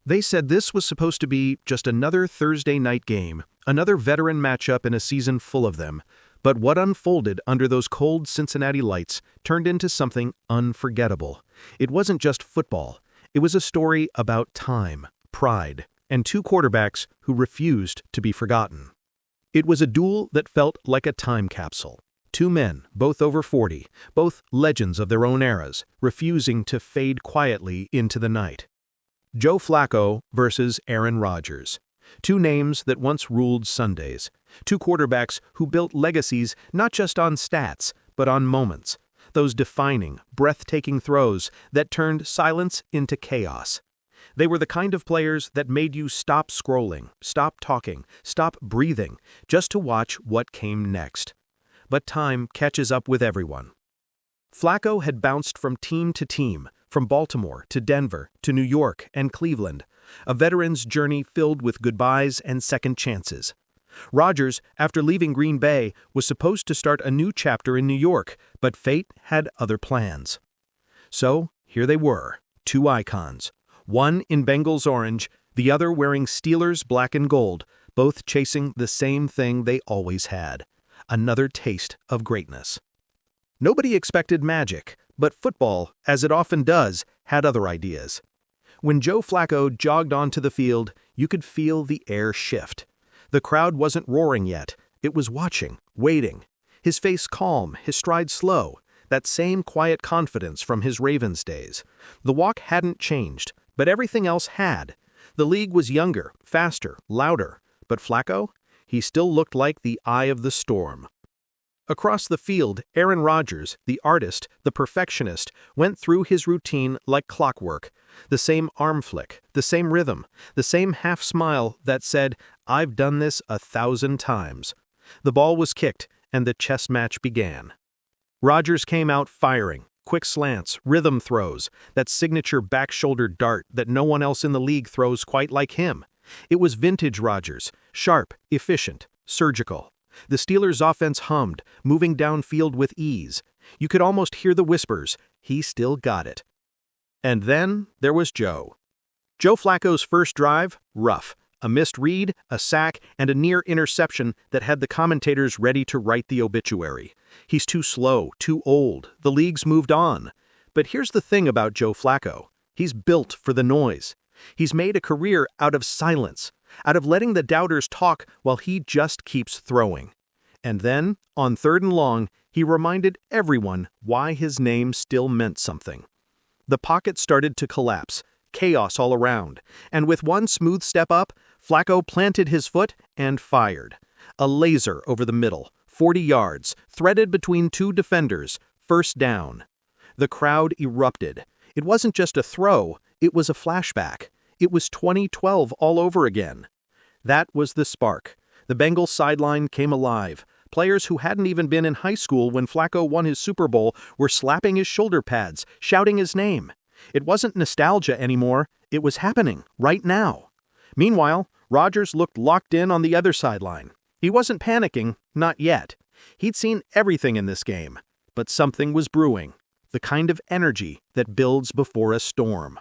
They said this was supposed to be just another Thursday night game, another veteran matchup in a season full of them. But what unfolded under those cold Cincinnati lights turned into something unforgettable. It wasn't just football. It was a story about time, pride, and two quarterbacks who refused to be forgotten. It was a duel that felt like a time capsule. Two men, both over 40, both legends of their own eras, refusing to fade quietly into the night. Joe Flacco versus Aaron Rodgers. Two names that once ruled Sundays. Two quarterbacks who built legacies not just on stats, but on moments. Those defining, breathtaking throws that turned silence into chaos. They were the kind of players that made you stop scrolling, stop talking, stop breathing, just to watch what came next. But time catches up with everyone. Flacco had bounced from team to team, from Baltimore to Denver to New York and Cleveland, a veteran's journey filled with goodbyes and second chances. Rodgers, after leaving Green Bay, was supposed to start a new chapter in New York, but fate had other plans. So, here they were, two icons, one in Bengals orange, the other wearing Steelers black and gold, both chasing the same thing they always had, another taste of greatness. Nobody expected magic, but football, as it often does, had other ideas. When Joe Flacco jogged onto the field, you could feel the air shift. The crowd wasn't roaring yet. It was watching, waiting. His face calm, his stride slow, that same quiet confidence from his Ravens days. The walk hadn't changed, but everything else had. The league was younger, faster, louder. But Flacco? He still looked like the eye of the storm. Across the field, Aaron Rodgers, the artist, the perfectionist, went through his routine like clockwork. The same arm flick, the same rhythm, the same half smile that said, "I've done this 1,000 times." The ball was kicked, and the chess match began. Rodgers came out firing, quick slants, rhythm throws, that signature back-shoulder dart that no one else in the league throws quite like him. It was vintage Rodgers, sharp, efficient, surgical. The Steelers' offense hummed, moving downfield with ease. You could almost hear the whispers, "He still got it." And then there was Joe. Joe Flacco's first drive, rough. A missed read, a sack, and a near interception that had the commentators ready to write the obituary. He's too slow, too old, the league's moved on. But here's the thing about Joe Flacco. He's built for the noise. He's made a career out of silence, out of letting the doubters talk while he just keeps throwing. And then, on 3rd and long, he reminded everyone why his name still meant something. The pocket started to collapse, chaos all around, and with one smooth step up, Flacco planted his foot and fired. A laser over the middle, 40 yards, threaded between two defenders, first down. The crowd erupted. It wasn't just a throw, it was a flashback. It was 2012 all over again. That was the spark. The Bengals sideline came alive. Players who hadn't even been in high school when Flacco won his Super Bowl were slapping his shoulder pads, shouting his name. It wasn't nostalgia anymore, it was happening, right now. Meanwhile, Rodgers looked locked in on the other sideline. He wasn't panicking, not yet. He'd seen everything in this game. But something was brewing, the kind of energy that builds before a storm.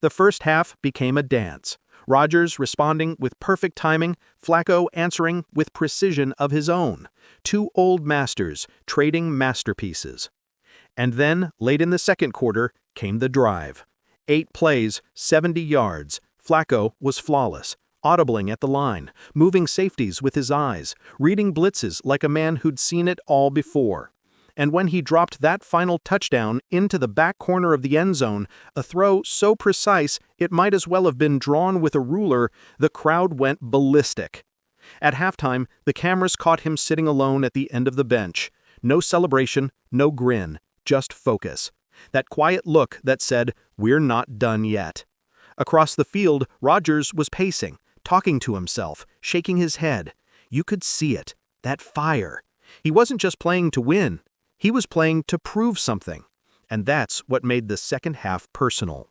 The first half became a dance. Rodgers responding with perfect timing, Flacco answering with precision of his own. Two old masters trading masterpieces. And then, late in the second quarter, came the drive. 8 plays, 70 yards. Flacco was flawless, audibling at the line, moving safeties with his eyes, reading blitzes like a man who'd seen it all before. And when he dropped that final touchdown into the back corner of the end zone, a throw so precise it might as well have been drawn with a ruler, the crowd went ballistic. At halftime, the cameras caught him sitting alone at the end of the bench. No celebration, no grin, just focus. That quiet look that said, "We're not done yet." Across the field, Rodgers was pacing, talking to himself, shaking his head. You could see it, that fire. He wasn't just playing to win. He was playing to prove something, and that's what made the second half personal.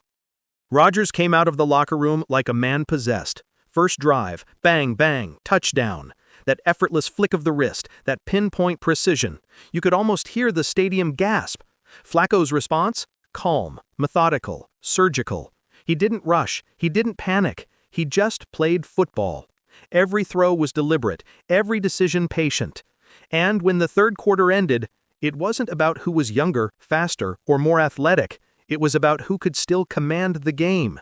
Rodgers came out of the locker room like a man possessed. First drive, bang, bang, touchdown. That effortless flick of the wrist, that pinpoint precision. You could almost hear the stadium gasp. Flacco's response? Calm, methodical, surgical. He didn't rush, he didn't panic, he just played football. Every throw was deliberate, every decision patient. And when the third quarter ended, it wasn't about who was younger, faster, or more athletic. It was about who could still command the game.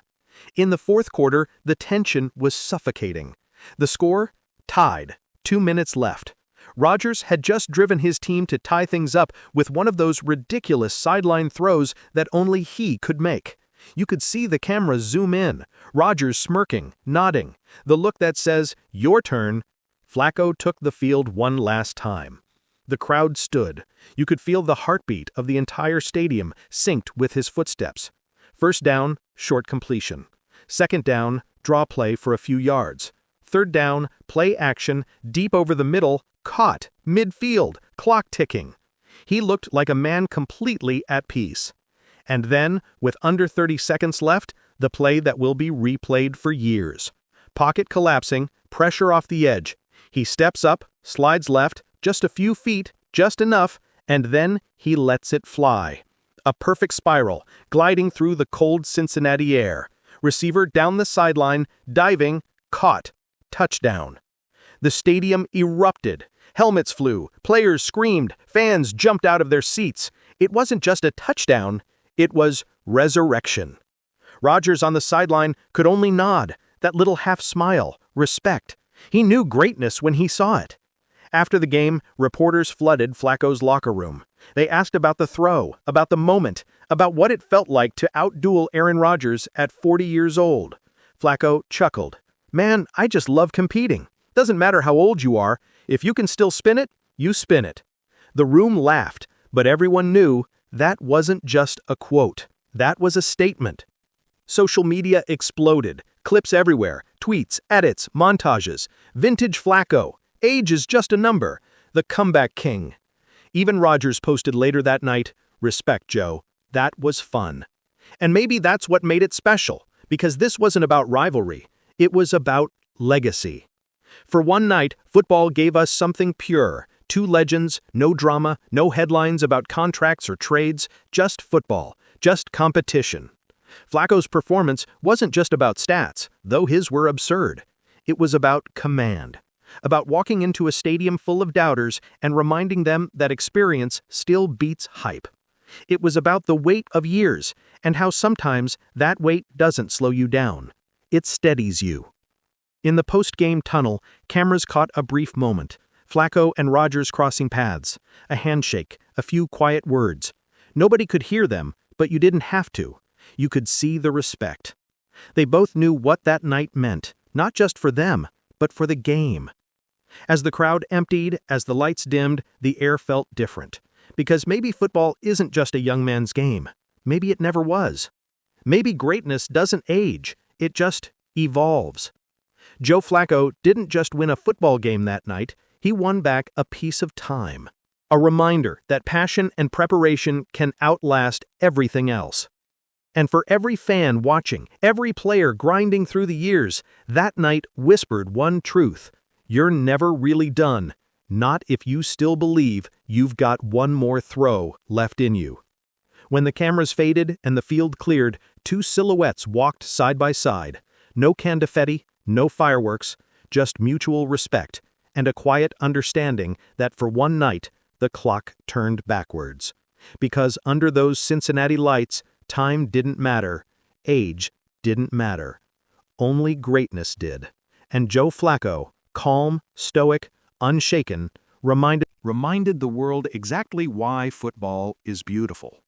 In the fourth quarter, the tension was suffocating. The score? Tied. 2 minutes left. Rodgers had just driven his team to tie things up with one of those ridiculous sideline throws that only he could make. You could see the camera zoom in, Rodgers smirking, nodding, the look that says, "Your turn." Flacco took the field one last time. The crowd stood. You could feel the heartbeat of the entire stadium synced with his footsteps. First down, short completion. Second down, draw play for a few yards. Third down, play action, deep over the middle, caught, midfield, clock ticking. He looked like a man completely at peace. And then, with under 30 seconds left, the play that will be replayed for years. Pocket collapsing, pressure off the edge. He steps up, slides left, just a few feet, just enough, and then he lets it fly. A perfect spiral, gliding through the cold Cincinnati air. Receiver down the sideline, diving, caught, touchdown. The stadium erupted. Helmets flew, players screamed, fans jumped out of their seats. It wasn't just a touchdown, it was resurrection. Rodgers on the sideline could only nod, that little half smile, respect. He knew greatness when he saw it. After the game, reporters flooded Flacco's locker room. They asked about the throw, about the moment, about what it felt like to outduel Aaron Rodgers at 40 years old. Flacco chuckled. "Man, I just love competing. Doesn't matter how old you are, if you can still spin it, you spin it." The room laughed, but everyone knew that wasn't just a quote. That was a statement. Social media exploded. Clips everywhere. Tweets, edits, montages. Vintage Flacco. Age is just a number. The comeback king. Even Rodgers posted later that night, "Respect, Joe. That was fun." And maybe that's what made it special, because this wasn't about rivalry. It was about legacy. For one night, football gave us something pure. Two legends, no drama, no headlines about contracts or trades, just football, just competition. Flacco's performance wasn't just about stats, though his were absurd. It was about command. About walking into a stadium full of doubters and reminding them that experience still beats hype. It was about the weight of years and how sometimes that weight doesn't slow you down. It steadies you. In the post-game tunnel, cameras caught a brief moment. Flacco and Rodgers crossing paths. A handshake, a few quiet words. Nobody could hear them, but you didn't have to. You could see the respect. They both knew what that night meant, not just for them, but for the game. As the crowd emptied, as the lights dimmed, the air felt different. Because maybe football isn't just a young man's game. Maybe it never was. Maybe greatness doesn't age, it just evolves. Joe Flacco didn't just win a football game that night, he won back a piece of time. A reminder that passion and preparation can outlast everything else. And for every fan watching, every player grinding through the years, that night whispered one truth: you're never really done, not if you still believe you've got one more throw left in you. When the cameras faded and the field cleared, two silhouettes walked side by side. No confetti, no fireworks, just mutual respect and a quiet understanding that for one night, the clock turned backwards. Because under those Cincinnati lights, time didn't matter, age didn't matter. Only greatness did. And Joe Flacco, calm, stoic, unshaken, reminded the world exactly why football is beautiful.